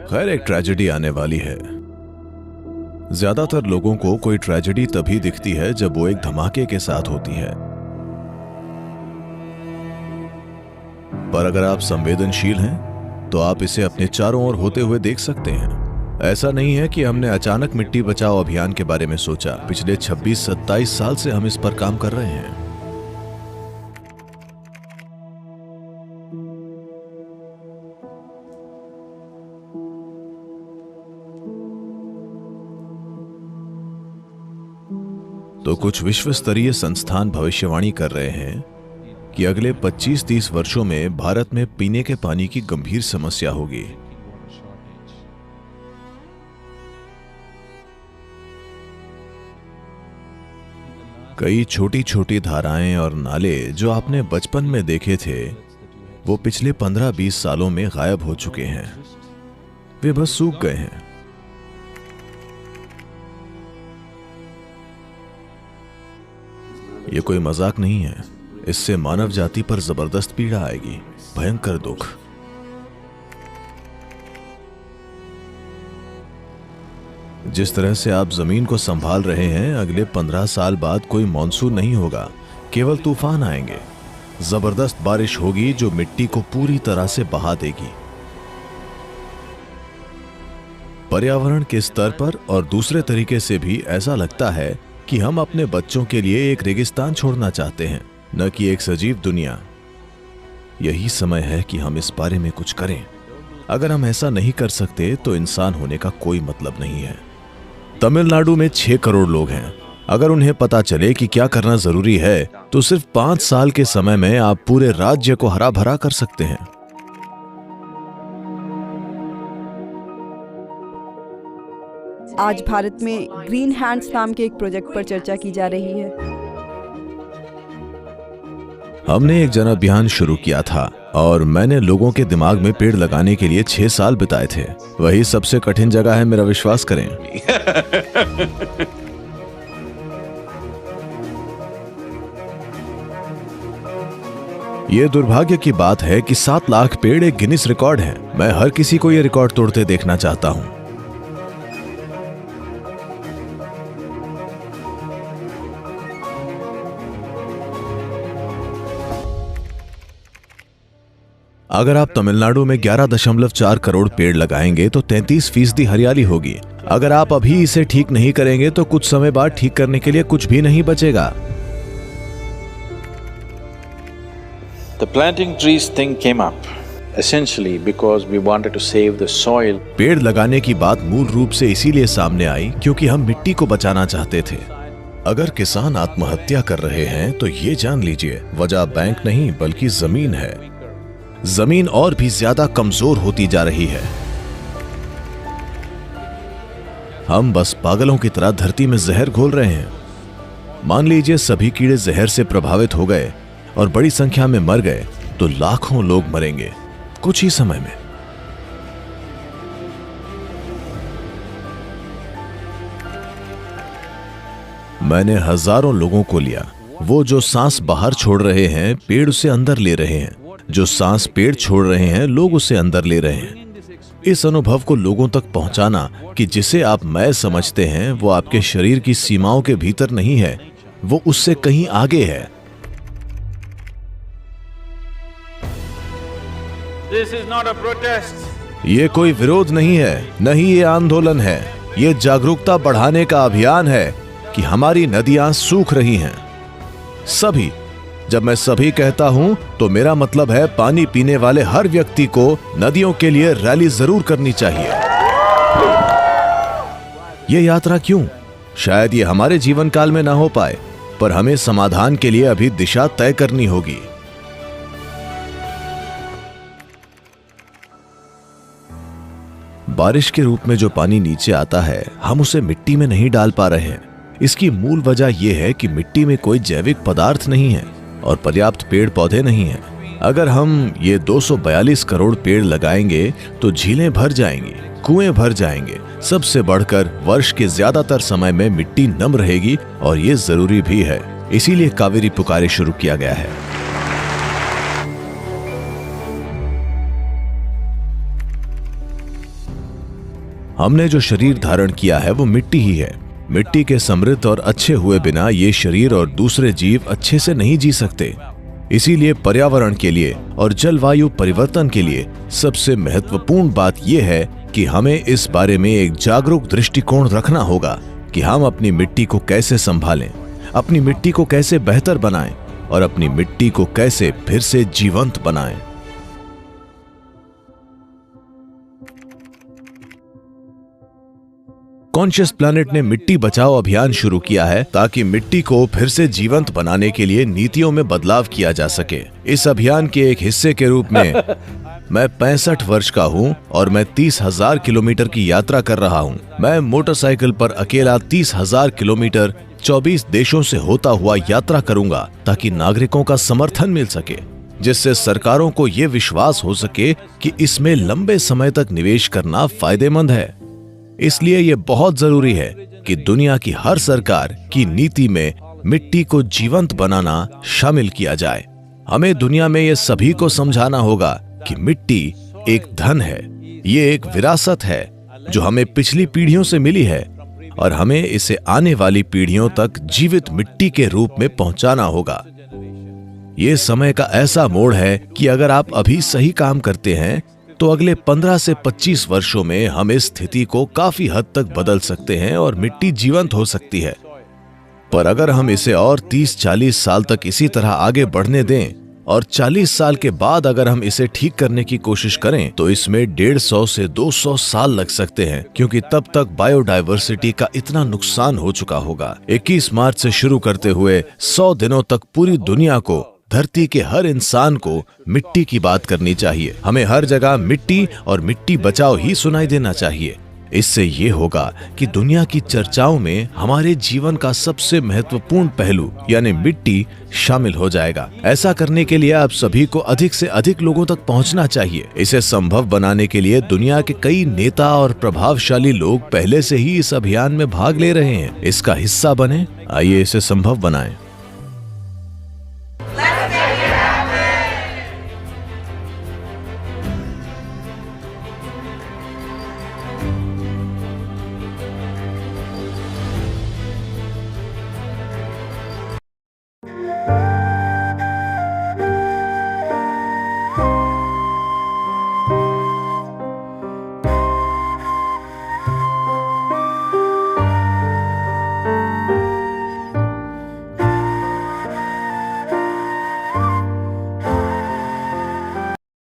खैर, एक ट्रेजेडी आने वाली है। ज्यादातर लोगों को कोई ट्रेजेडी तभी दिखती है जब वो एक धमाके के साथ होती है। पर अगर आप संवेदनशील हैं तो आप इसे अपने चारों ओर होते हुए देख सकते हैं। ऐसा नहीं है कि हमने अचानक मिट्टी बचाओ अभियान के बारे में सोचा। पिछले 26-27 साल से हम इस पर काम कर रहे हैं। तो कुछ विश्व स्तरीय संस्थान भविष्यवाणी कर रहे हैं कि अगले 25-30 वर्षों में भारत में पीने के पानी की गंभीर समस्या होगी। कई छोटी छोटी धाराएं और नाले जो आपने बचपन में देखे थे, वो पिछले 15-20 सालों में गायब हो चुके हैं। वे बस सूख गए हैं। ये कोई मजाक नहीं है। इससे मानव जाति पर जबरदस्त पीड़ा आएगी, भयंकर दुख। जिस तरह से आप जमीन को संभाल रहे हैं, अगले 15 साल बाद कोई मॉनसून नहीं होगा, केवल तूफान आएंगे। जबरदस्त बारिश होगी जो मिट्टी को पूरी तरह से बहा देगी। पर्यावरण के स्तर पर और दूसरे तरीके से भी ऐसा लगता है कि हम अपने बच्चों के लिए एक रेगिस्तान छोड़ना चाहते हैं, न कि एक सजीव दुनिया। यही समय है कि हम इस बारे में कुछ करें। अगर हम ऐसा नहीं कर सकते तो इंसान होने का कोई मतलब नहीं है। तमिलनाडु में 6 करोड़ लोग हैं। अगर उन्हें पता चले कि क्या करना जरूरी है तो सिर्फ 5 साल के समय में आप पूरे राज्य को हरा भरा कर सकते हैं। आज भारत में ग्रीन हैंड्स नाम के एक प्रोजेक्ट पर चर्चा की जा रही है। हमने एक जन अभियान शुरू किया था और मैंने लोगों के दिमाग में पेड़ लगाने के लिए 6 साल बिताए थे। वही सबसे कठिन जगह है, मेरा विश्वास करें। ये दुर्भाग्य की बात है कि 7 लाख पेड़ एक गिनीज रिकॉर्ड है। मैं हर किसी को यह रिकॉर्ड तोड़ते देखना चाहता हूं। अगर आप तमिलनाडु में 11.4 करोड़ पेड़ लगाएंगे तो 33% हरियाली होगी। अगर आप अभी इसे ठीक नहीं करेंगे तो कुछ समय बाद ठीक करने के लिए कुछ भी नहीं बचेगा। The planting trees thing came up essentially because we wanted to save the soil. पेड़ लगाने की बात मूल रूप से इसीलिए सामने आई क्योंकि हम मिट्टी को बचाना चाहते थे। अगर किसान आत्महत्या कर रहे हैं तो ये जान लीजिए, वजह बैंक नहीं बल्कि जमीन है। जमीन और भी ज्यादा कमजोर होती जा रही है। हम बस पागलों की तरह धरती में जहर घोल रहे हैं। मान लीजिए सभी कीड़े जहर से प्रभावित हो गए और बड़ी संख्या में मर गए तो लाखों लोग मरेंगे कुछ ही समय में। मैंने हजारों लोगों को लिया। वो जो सांस बाहर छोड़ रहे हैं, पेड़ उसे अंदर ले रहे हैं। जो सांस पेड़ छोड़ रहे हैं, लोग उसे अंदर ले रहे हैं। इस अनुभव को लोगों तक पहुंचाना कि जिसे आप मैं समझते हैं वो आपके शरीर की सीमाओं के भीतर नहीं है, वो उससे कहीं आगे है। This is not a protest. ये कोई विरोध नहीं है, नहीं ये आंदोलन है। ये जागरूकता बढ़ाने का अभियान है कि हमारी नदियां सूख रही हैं। सभी, जब मैं सभी कहता हूं तो मेरा मतलब है पानी पीने वाले हर व्यक्ति को नदियों के लिए रैली जरूर करनी चाहिए। यह यात्रा क्यों? शायद ये हमारे जीवन काल में ना हो पाए, पर हमें समाधान के लिए अभी दिशा तय करनी होगी। बारिश के रूप में जो पानी नीचे आता है, हम उसे मिट्टी में नहीं डाल पा रहे हैं। इसकी मूल वजह यह है कि मिट्टी में कोई जैविक पदार्थ नहीं है और पर्याप्त पेड़ पौधे नहीं हैं। अगर हम ये 242 करोड़ पेड़ लगाएंगे तो झीलें भर जाएंगी, कुएं भर जाएंगे। सबसे बढ़कर वर्ष के ज्यादातर समय में मिट्टी नम रहेगी और ये जरूरी भी है। इसीलिए कावेरी पुकारे शुरू किया गया है। हमने जो शरीर धारण किया है वो मिट्टी ही है। मिट्टी के समृद्ध और अच्छे हुए बिना ये शरीर और दूसरे जीव अच्छे से नहीं जी सकते। इसीलिए पर्यावरण के लिए और जलवायु परिवर्तन के लिए सबसे महत्वपूर्ण बात यह है कि हमें इस बारे में एक जागरूक दृष्टिकोण रखना होगा कि हम अपनी मिट्टी को कैसे संभालें, अपनी मिट्टी को कैसे बेहतर बनाएं और अपनी मिट्टी को कैसे फिर से जीवंत बनाएं। कॉन्शियस प्लैनेट ने मिट्टी बचाओ अभियान शुरू किया है ताकि मिट्टी को फिर से जीवंत बनाने के लिए नीतियों में बदलाव किया जा सके। इस अभियान के एक हिस्से के रूप में मैं 65 वर्ष का हूं और मैं 30,000 किलोमीटर की यात्रा कर रहा हूं। मैं मोटरसाइकिल पर अकेला 30,000 किलोमीटर 24 देशों से होता हुआ यात्रा करूंगा ताकि नागरिकों का समर्थन मिल सके, जिससे सरकारों को यह विश्वास हो सके कि इसमें लंबे समय तक निवेश करना फायदेमंद है। इसलिए यह बहुत जरूरी है कि दुनिया की हर सरकार की नीति में मिट्टी को जीवंत बनाना शामिल किया जाए। हमें दुनिया में यह सभी को समझाना होगा कि मिट्टी एक धन है, ये एक विरासत है जो हमें पिछली पीढ़ियों से मिली है और हमें इसे आने वाली पीढ़ियों तक जीवित मिट्टी के रूप में पहुंचाना होगा। ये समय का ऐसा मोड़ है कि अगर आप अभी सही काम करते हैं तो अगले 15 से 25 वर्षों में हम इस स्थिति को काफी हद तक बदल सकते हैं और मिट्टी जीवंत हो सकती है। पर अगर हम इसे और 30-40 साल तक इसी तरह आगे बढ़ने दें और 40 साल के बाद अगर हम इसे ठीक करने की कोशिश करें तो इसमें 150 से 200 साल लग सकते हैं, क्योंकि तब तक बायोडायवर्सिटी का इतना नुकसान हो चुका होगा। 21 मार्च से शुरू करते हुए 100 दिनों तक पूरी दुनिया को, धरती के हर इंसान को मिट्टी की बात करनी चाहिए। हमें हर जगह मिट्टी और मिट्टी बचाओ ही सुनाई देना चाहिए। इससे ये होगा कि दुनिया की चर्चाओं में हमारे जीवन का सबसे महत्वपूर्ण पहलू यानी मिट्टी शामिल हो जाएगा। ऐसा करने के लिए आप सभी को अधिक से अधिक लोगों तक पहुंचना चाहिए। इसे संभव बनाने के लिए दुनिया के कई नेता और प्रभावशाली लोग पहले से ही इस अभियान में भाग ले रहे हैं। इसका हिस्सा बने, आइए इसे संभव बनाएं।